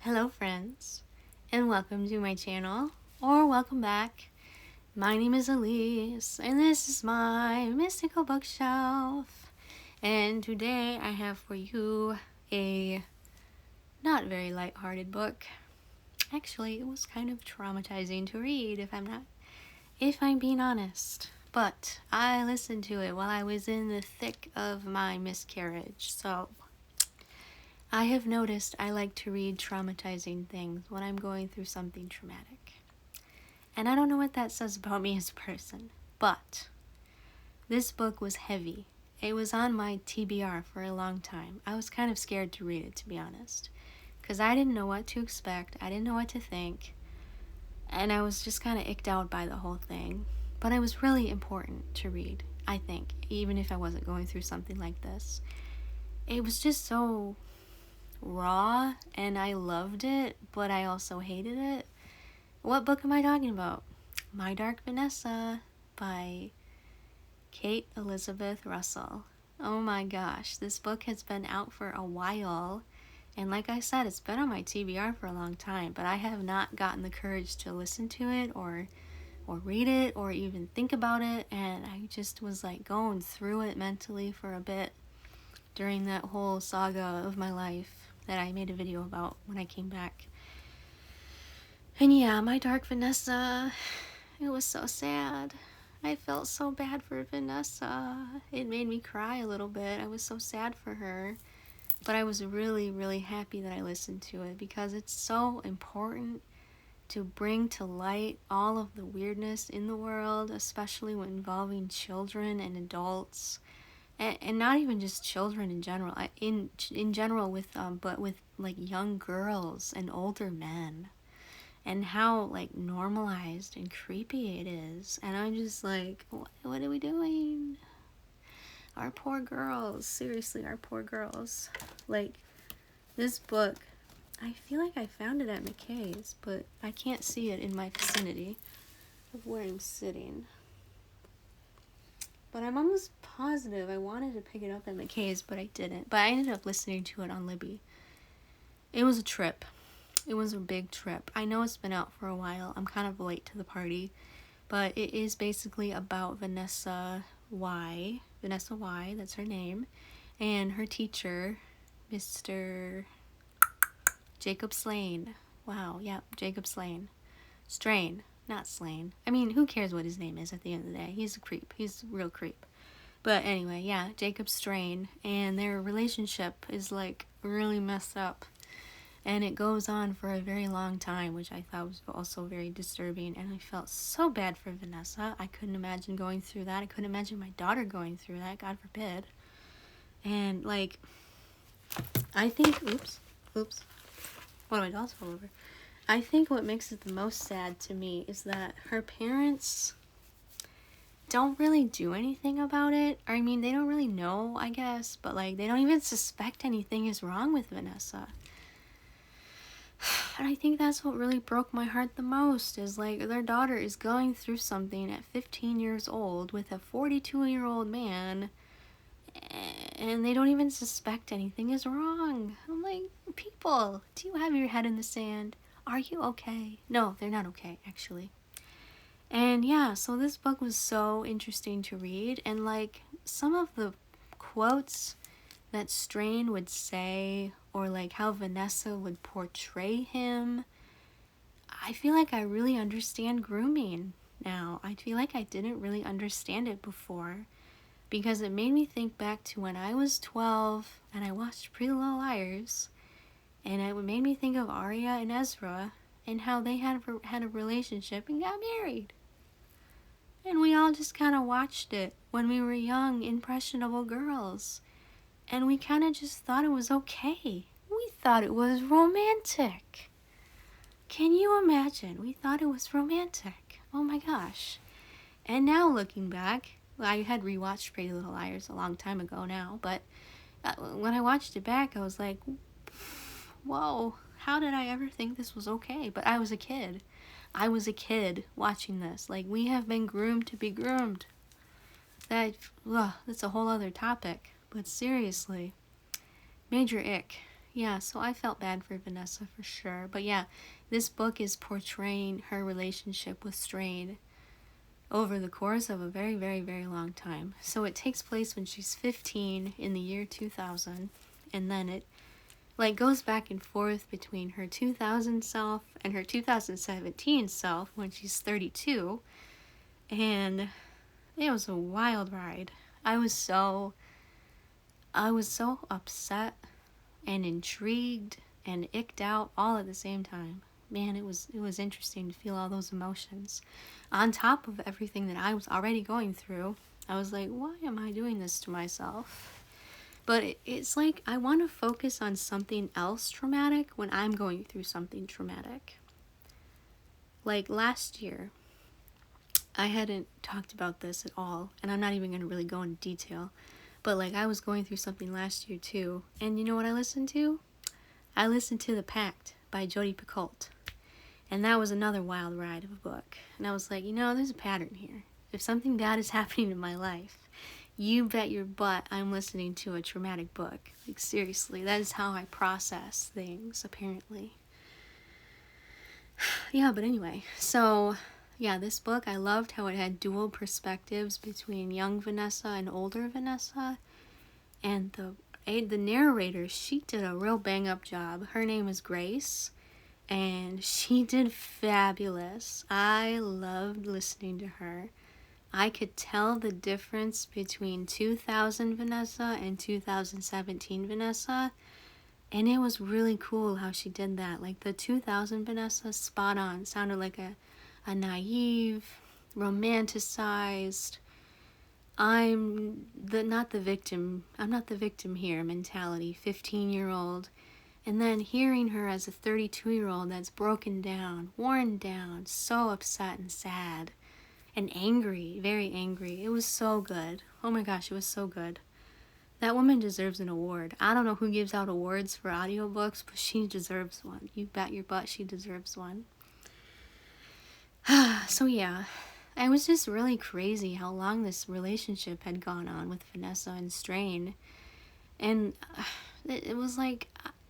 Hello friends, and welcome to my channel, or welcome back. My name is Elise, and this is my mystical bookshelf. And today I have for you a not very lighthearted book. Actually, it was kind of traumatizing to read if I'm being honest. But I listened to it while I was in the thick of my miscarriage, so I have noticed I like to read traumatizing things when I'm going through something traumatic. And I don't know what that says about me as a person, but this book was heavy. It was on my TBR for a long time. I was kind of scared to read it, to be honest, because I didn't know what to expect. I didn't know what to think, and I was just kind of icked out by the whole thing. But it was really important to read, I think, even if I wasn't going through something like this. It was just so raw, and I loved it, but I also hated it. What book am I talking about? My Dark Vanessa by Kate Elizabeth Russell. Oh my gosh, this book has been out for a while, and like I said, it's been on my TBR for a long time, but I have not gotten the courage to listen to it or read it or even think about it, and I just was like going through it mentally for a bit during that whole saga of my life that I made a video about when I came back. And yeah, My Dark Vanessa, it was so sad. I felt so bad for Vanessa. It made me cry a little bit. I was so sad for her. But I was really, really happy that I listened to it because it's so important to bring to light all of the weirdness in the world, especially when involving children and adults. And not even just children in general, in general but with like young girls and older men, and how like normalized and creepy it is. And I'm just like, what are we doing? Our poor girls, seriously, our poor girls. Like, this book, I feel like I found it at McKay's, but I can't see it in my vicinity of where I'm sitting. But I'm almost positive I wanted to pick it up at McKay's, but I didn't. But I ended up listening to it on Libby. It was a trip. It was a big trip. I know it's been out for a while. I'm kind of late to the party. But it is basically about Vanessa Y. Vanessa Y, that's her name. And her teacher, Mr. Jacob Slane. Wow, yeah, Jacob Slane. Strain, not Slane. I mean, who cares what his name is at the end of the day? He's a creep. He's a real creep. But anyway, yeah, Jacob Strain, and their relationship is like really messed up. And it goes on for a very long time, which I thought was also very disturbing. And I felt so bad for Vanessa. I couldn't imagine going through that. I couldn't imagine my daughter going through that, God forbid. And like, I think, oops, one of my dolls fell over. I think what makes it the most sad to me is that her parents don't really do anything about it. I mean, they don't really know, I guess, but like, they don't even suspect anything is wrong with Vanessa. And I think that's what really broke my heart the most, is like, their daughter is going through something at 15 years old with a 42-year-old man, and they don't even suspect anything is wrong. I'm like, people, do you have your head in the sand? Are you okay? No, they're not okay, actually. And yeah, so this book was so interesting to read, and like, some of the quotes that Strain would say, or like how Vanessa would portray him, I feel like I really understand grooming now. I feel like I didn't really understand it before, because it made me think back to when I was 12 and I watched Pretty Little Liars, and it made me think of Arya and Ezra and how they had a relationship and got married. And we all just kind of watched it when we were young, impressionable girls. And we kind of just thought it was okay. We thought it was romantic. Can you imagine? We thought it was romantic. Oh my gosh. And now looking back, I had rewatched Pretty Little Liars a long time ago now, but when I watched it back, I was like, whoa, how did I ever think this was okay? But I was a kid. I was a kid watching this. Like, we have been groomed to be groomed. That's a whole other topic. But seriously, major ick. yeah, so I felt bad for Vanessa for sure. But yeah, this book is portraying her relationship with Strain over the course of a very, very, very long time. So it takes place when she's 15 in the year 2000, and then it like goes back and forth between her 2000 self and her 2017 self when she's 32, and it was a wild ride. I was so upset and intrigued and icked out all at the same time. Man, it was interesting to feel all those emotions. On top of everything that I was already going through, I was like, why am I doing this to myself? But it's like I want to focus on something else traumatic when I'm going through something traumatic. Like last year, I hadn't talked about this at all, and I'm not even going to really go into detail. But like I was going through something last year too, and you know what I listened to? I listened to The Pact by Jodi Picoult. And that was another wild ride of a book. And I was like, there's a pattern here. If something bad is happening in my life, you bet your butt I'm listening to a traumatic book. Like, seriously, that is how I process things, apparently. Yeah, but anyway, so yeah, this book, I loved how it had dual perspectives between young Vanessa and older Vanessa. And the narrator, she did a real bang up job. Her name is Grace, and she did fabulous. I loved listening to her. I could tell the difference between 2000 Vanessa and 2017 Vanessa, and it was really cool how she did that. Like the 2000 Vanessa, spot on. Sounded like a naive, romanticized, I'm not the victim here mentality, 15-year-old. And then hearing her as a 32-year-old that's broken down, worn down, so upset and sad and angry, very angry. It was so good. Oh my gosh, it was so good. That woman deserves an award. I don't know who gives out awards for audiobooks, but she deserves one. You bet your butt she deserves one. So yeah, it was just really crazy how long this relationship had gone on with Vanessa and Strain. And it was like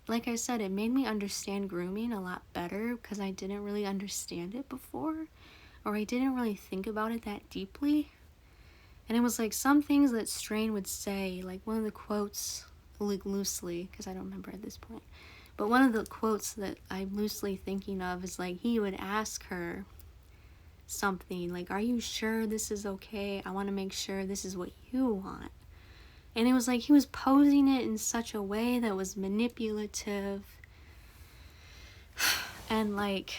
I said, it made me understand grooming a lot better because I didn't really understand it before, or I didn't really think about it that deeply. And it was like some things that Strain would say, like one of the quotes, like loosely, because I don't remember at this point, but one of the quotes that I'm loosely thinking of is like he would ask her something like, are you sure this is okay? I want to make sure this is what you want. And it was like he was posing it in such a way that was manipulative and like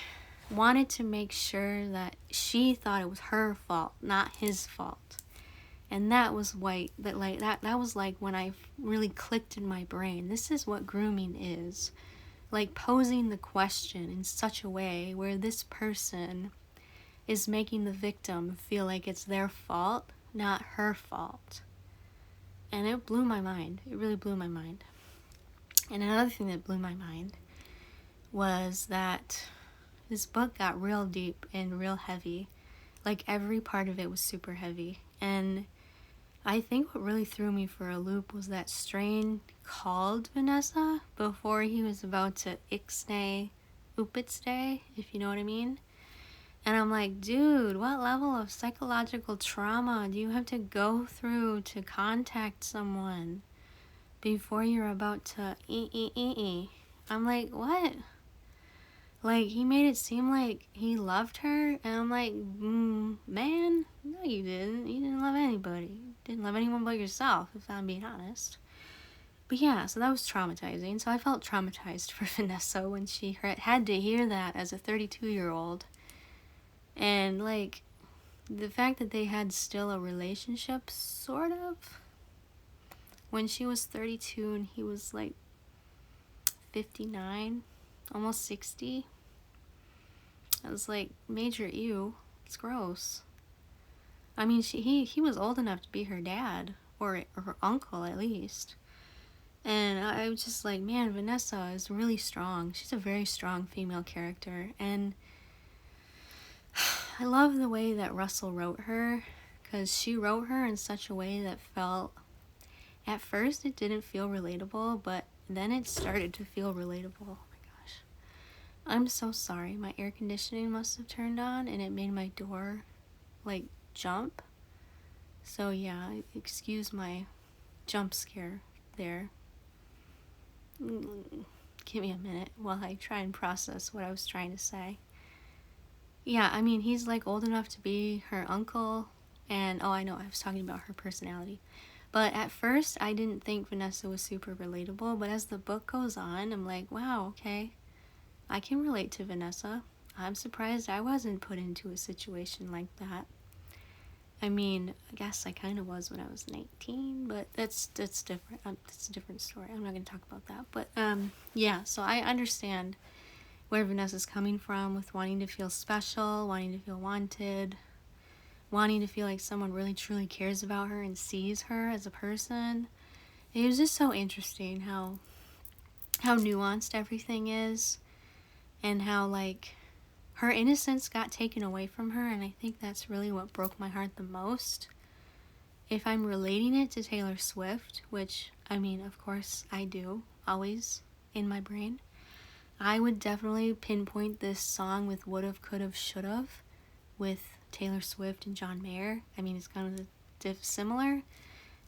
wanted to make sure that she thought it was her fault, not his fault. And that was that was like when I really clicked in my brain. This is what grooming is. Like posing the question in such a way where this person is making the victim feel like it's their fault, not her fault. And it blew my mind. It really blew my mind. And another thing that blew my mind was that this book got real deep and real heavy. Like every part of it was super heavy. And I think what really threw me for a loop was that Strain called Vanessa before he was about to ixnay upitsday, if you know what I mean. And I'm like, dude, what level of psychological trauma do you have to go through to contact someone before you're about to I'm like, what? Like, he made it seem like he loved her, and I'm like, man, no you didn't. You didn't love anybody. You didn't love anyone but yourself, if I'm being honest. But yeah, so that was traumatizing. So I felt traumatized for Vanessa when she had to hear that as a 32-year-old. And, like, the fact that they had still a relationship, sort of, when she was 32 and he was, like, 59, almost 60. I was like, major ew. It's gross. I mean, he was old enough to be her dad, or her uncle at least. And I was just like, man, Vanessa is really strong. She's a very strong female character. And I love the way that Russell wrote her, because she wrote her in such a way that felt, at first it didn't feel relatable, but then it started to feel relatable. Oh my gosh. I'm so sorry. My air conditioning must have turned on and it made my door like jump. So yeah, excuse my jump scare there. Give me a minute while I try and process what I was trying to say. Yeah, I mean, he's like old enough to be her uncle. And oh, I know, I was talking about her personality. But at first, I didn't think Vanessa was super relatable. But as the book goes on, I'm like, wow, okay, I can relate to Vanessa. I'm surprised I wasn't put into a situation like that. I mean, I guess I kind of was when I was 19, but that's different. That's a different story. I'm not going to talk about that. But yeah, so I understand where Vanessa's coming from with wanting to feel special, wanting to feel wanted, wanting to feel like someone really truly cares about her and sees her as a person. It was just so interesting how nuanced everything is, and how like her innocence got taken away from her, and I think that's really what broke my heart the most. If I'm relating it to Taylor Swift, which I mean, of course I do, always in my brain, I would definitely pinpoint this song with Would've, Could've, Should've with Taylor Swift and John Mayer. I mean, it's kind of similar,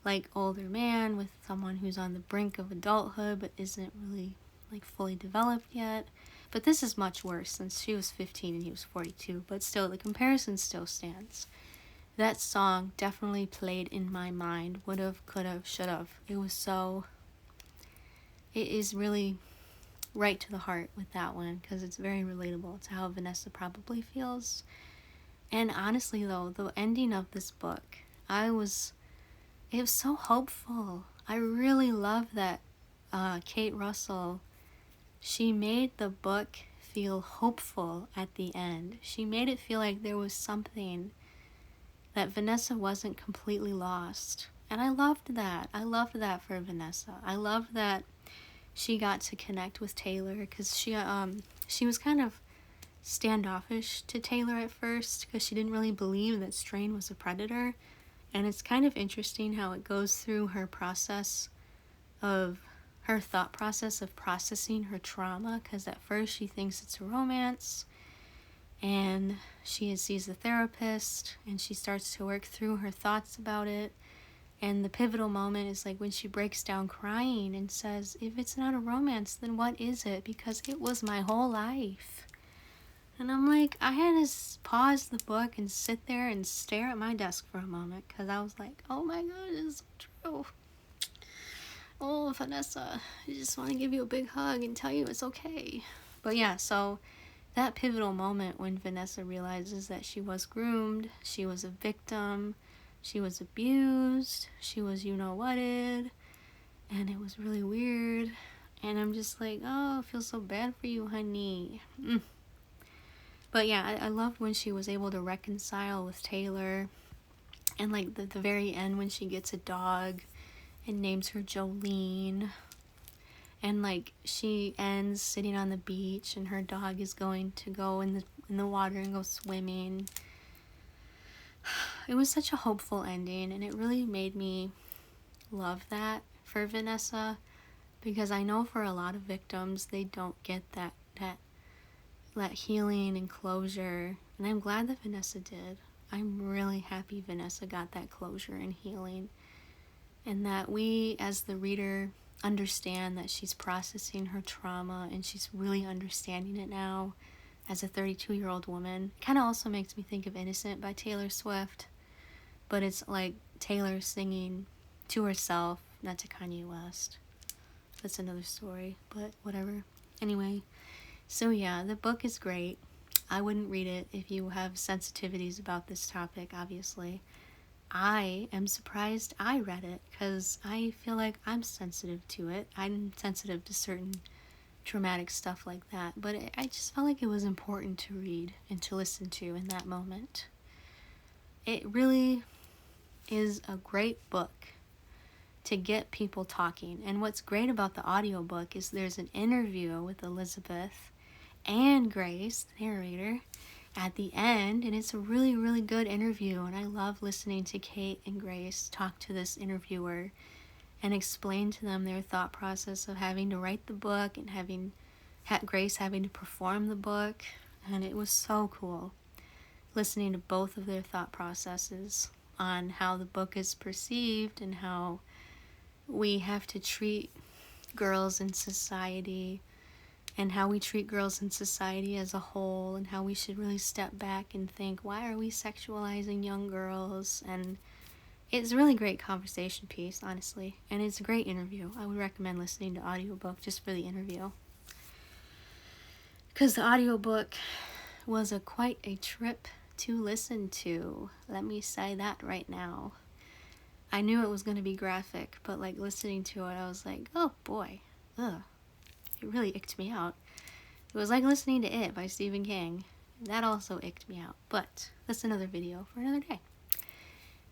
like older man with someone who's on the brink of adulthood but isn't really like fully developed yet. But this is much worse since she was 15 and he was 42, but still the comparison still stands. That song definitely played in my mind. Would've, could've, should've. It is really right to the heart with that one, because it's very relatable to how Vanessa probably feels. And honestly though, the ending of this book, it was so hopeful. I really love that Kate Russell, she made the book feel hopeful at the end. She made it feel like there was something, that Vanessa wasn't completely lost. And I loved that. I loved that for Vanessa. I loved that she got to connect with Taylor, because she was kind of standoffish to Taylor at first, because she didn't really believe that Strain was a predator. And it's kind of interesting how it goes through her thought process of processing her trauma, because at first she thinks it's a romance, and she sees a therapist and she starts to work through her thoughts about it. And the pivotal moment is like when she breaks down crying and says, if it's not a romance, then what is it? Because it was my whole life. And I'm like, I had to pause the book and sit there and stare at my desk for a moment, because I was like, oh my god, it's so true. Oh, Vanessa, I just want to give you a big hug and tell you it's okay. But yeah, so that pivotal moment when Vanessa realizes that she was groomed, she was a victim, she was abused, she was you-know-whatted, and it was really weird. And I'm just like, oh, I feel so bad for you, honey. But yeah, I loved when she was able to reconcile with Taylor. And like the very end when she gets a dog and names her Jolene. And like she ends sitting on the beach and her dog is going to go in the water and go swimming. It was such a hopeful ending, and it really made me love that for Vanessa, because I know for a lot of victims they don't get that healing and closure, and I'm glad that Vanessa did. I'm really happy Vanessa got that closure and healing, and that we as the reader understand that she's processing her trauma and she's really understanding it now as a 32-year-old woman. Kind of also makes me think of Innocent by Taylor Swift, but it's like Taylor singing to herself, not to Kanye West. That's another story, but whatever. Anyway, so yeah, the book is great. I wouldn't read it if you have sensitivities about this topic, obviously. I am surprised I read it, because I feel like I'm sensitive to it. I'm sensitive to certain traumatic stuff like that, but I just felt like it was important to read and to listen to in that moment. It really is a great book to get people talking. And what's great about the audiobook is there's an interview with Elizabeth and Grace, the narrator, at the end, and it's a really, really good interview. And I love listening to Kate and Grace talk to this interviewer and explain to them their thought process of having to write the book and having Grace having to perform the book. And it was so cool listening to both of their thought processes on how the book is perceived and how we have to treat girls in society, and how we treat girls in society as a whole, and how we should really step back and think, why are we sexualizing young girls? And it's a really great conversation piece, honestly, and it's a great interview. I would recommend listening to audiobook just for the interview, because the audiobook was quite a trip to listen to. Let me say that right now. I knew it was going to be graphic, but like listening to it, I was like, oh boy, ugh. It really icked me out. It was like listening to It by Stephen King. That also icked me out, but that's another video for another day.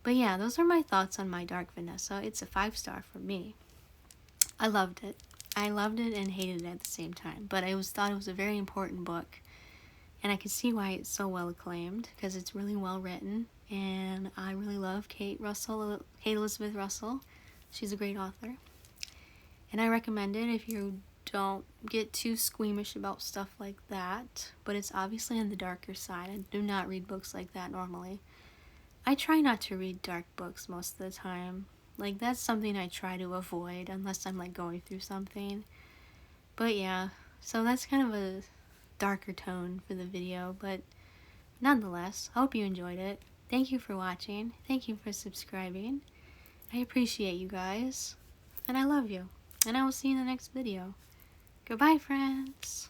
But yeah, those are my thoughts on My Dark Vanessa. It's a 5-star for me. I loved it. I loved it and hated it at the same time, but I thought it was a very important book, and I can see why it's so well acclaimed, because it's really well written, and I really love Kate Elizabeth Russell. She's a great author, and I recommend it if you don't get too squeamish about stuff like that, but it's obviously on the darker side. I do not read books like that normally. I try not to read dark books most of the time. Like, that's something I try to avoid unless I'm like going through something. But yeah, so that's kind of a darker tone for the video, but nonetheless, I hope you enjoyed it. Thank you for watching. Thank you for subscribing. I appreciate you guys, and I love you. And I will see you in the next video. Goodbye, friends.